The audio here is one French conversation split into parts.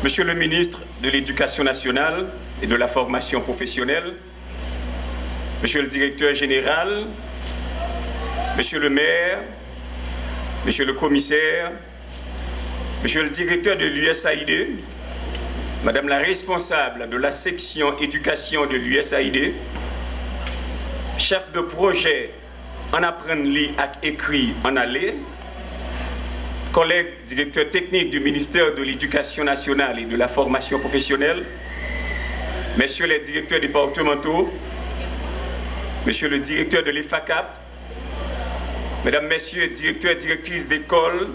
Monsieur le ministre de l'Éducation nationale et de la formation professionnelle, Monsieur le directeur général, Monsieur le maire, Monsieur le commissaire, Monsieur le directeur de l'USAID, Madame la responsable de la section éducation de l'USAID, chef de projet en apprendre lire et écrit en aller, collègues directeurs techniques du ministère de l'Éducation nationale et de la formation professionnelle, messieurs les directeurs départementaux, monsieur le directeur de l'EFACAP, mesdames, messieurs, directeurs et directrices d'école,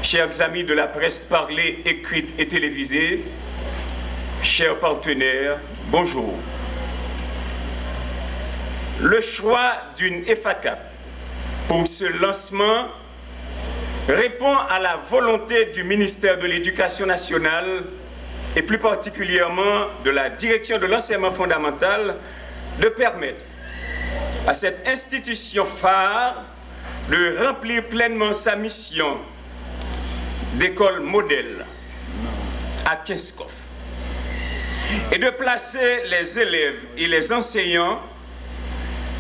chers amis de la presse parlée, écrite et télévisée, chers partenaires, bonjour. Le choix d'une EFACAP pour ce lancement répond à la volonté du ministère de l'Éducation nationale et plus particulièrement de la direction de l'enseignement fondamental de permettre à cette institution phare de remplir pleinement sa mission d'école modèle à Kinskov et de placer les élèves et les enseignants,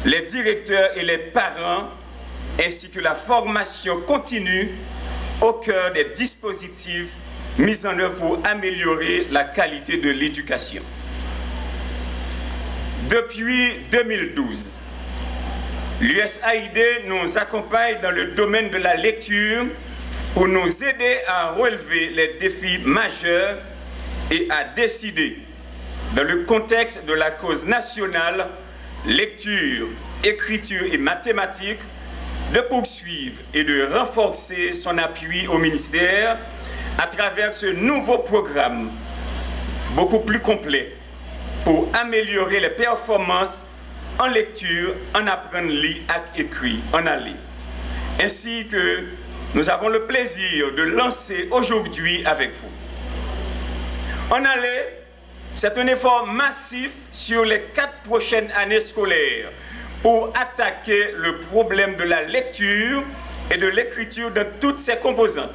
les directeurs et les parents ainsi que la formation continue au cœur des dispositifs mis en œuvre pour améliorer la qualité de l'éducation. Depuis 2012, l'USAID nous accompagne dans le domaine de la lecture pour nous aider à relever les défis majeurs et à décider, dans le contexte de la cause nationale, lecture, écriture et mathématiques, de poursuivre et de renforcer son appui au ministère à travers ce nouveau programme beaucoup plus complet pour améliorer les performances en lecture, en apprendre lire et écrit en aller. Ainsi que nous avons le plaisir de lancer aujourd'hui avec vous. En aller, c'est un effort massif sur les 4 prochaines années scolaires pour attaquer le problème de la lecture et de l'écriture dans toutes ses composantes,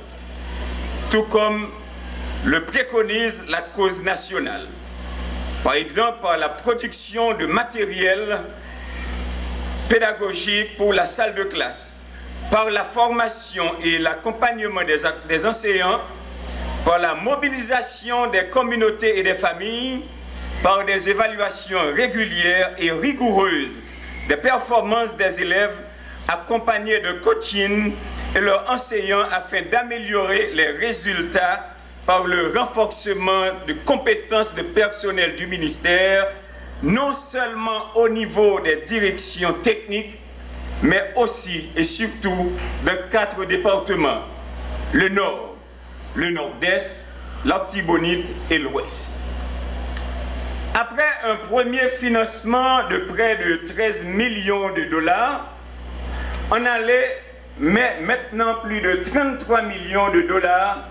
tout comme le préconise la cause nationale. Par exemple, par la production de matériel pédagogique pour la salle de classe, par la formation et l'accompagnement des enseignants, par la mobilisation des communautés et des familles, par des évaluations régulières et rigoureuses des performances des élèves accompagnés de coaching et leurs enseignants afin d'améliorer les résultats par le renforcement de compétences de personnel du ministère, non seulement au niveau des directions techniques, mais aussi et surtout dans 4 départements, le Nord, le Nord-Est, l'Artibonite et l'Ouest. Après un premier financement de près de 13 millions de dollars, on allait mettre maintenant plus de 33 millions de dollars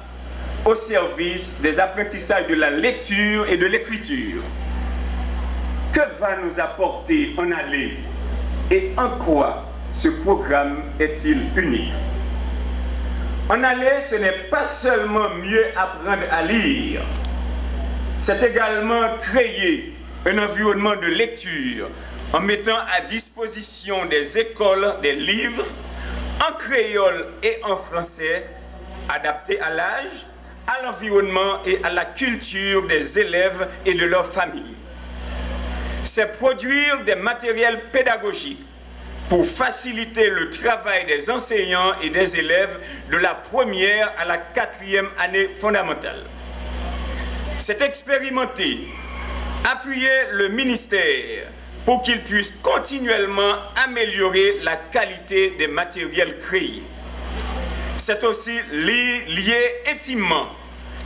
au service des apprentissages de la lecture et de l'écriture. Que va nous apporter en aller et en quoi ce programme est-il unique? En aller, ce n'est pas seulement mieux apprendre à lire, c'est également créer un environnement de lecture en mettant à disposition des écoles des livres en créole et en français adaptés à l'âge, à l'environnement et à la culture des élèves et de leurs familles. C'est produire des matériels pédagogiques pour faciliter le travail des enseignants et des élèves de la première à la 4e année fondamentale. C'est expérimenter, appuyer le ministère pour qu'il puisse continuellement améliorer la qualité des matériels créés. C'est aussi lier intimement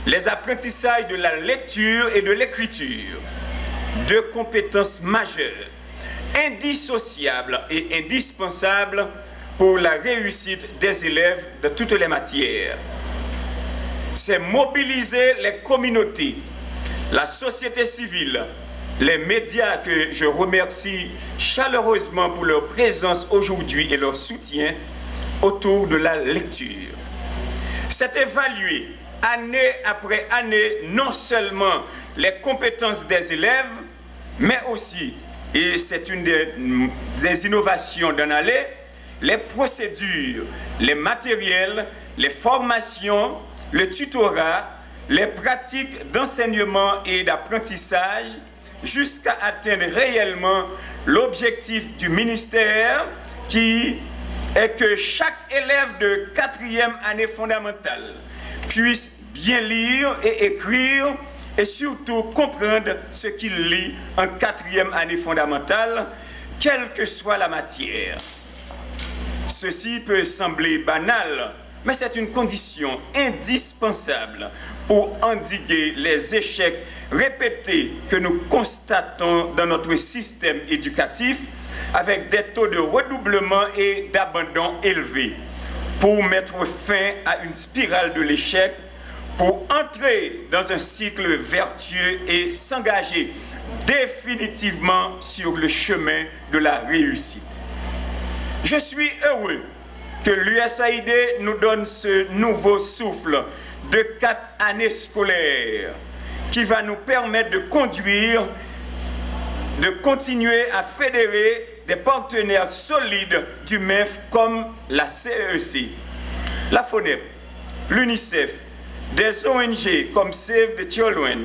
les apprentissages de la lecture et de l'écriture, 2 compétences majeures, indissociables et indispensables pour la réussite des élèves de toutes les matières. C'est mobiliser les communautés, la société civile, les médias que je remercie chaleureusement pour leur présence aujourd'hui et leur soutien autour de la lecture. C'est évaluer année après année, non seulement les compétences des élèves, mais aussi, et c'est une des innovations d'en aller, les procédures, les matériels, les formations, le tutorat, les pratiques d'enseignement et d'apprentissage, jusqu'à atteindre réellement l'objectif du ministère qui est que chaque élève de 4e année fondamentale puisse bien lire et écrire et surtout comprendre ce qu'il lit en 4e année fondamentale, quelle que soit la matière. Ceci peut sembler banal, mais c'est une condition indispensable pour endiguer les échecs répétés que nous constatons dans notre système éducatif avec des taux de redoublement et d'abandon élevés, pour mettre fin à une spirale de l'échec, pour entrer dans un cycle vertueux et s'engager définitivement sur le chemin de la réussite. Je suis heureux que l'USAID nous donne ce nouveau souffle de 4 années scolaires qui va nous permettre de continuer à fédérer des partenaires solides du MEF comme la CEC, la FONEP, l'UNICEF, des ONG comme Save the Children,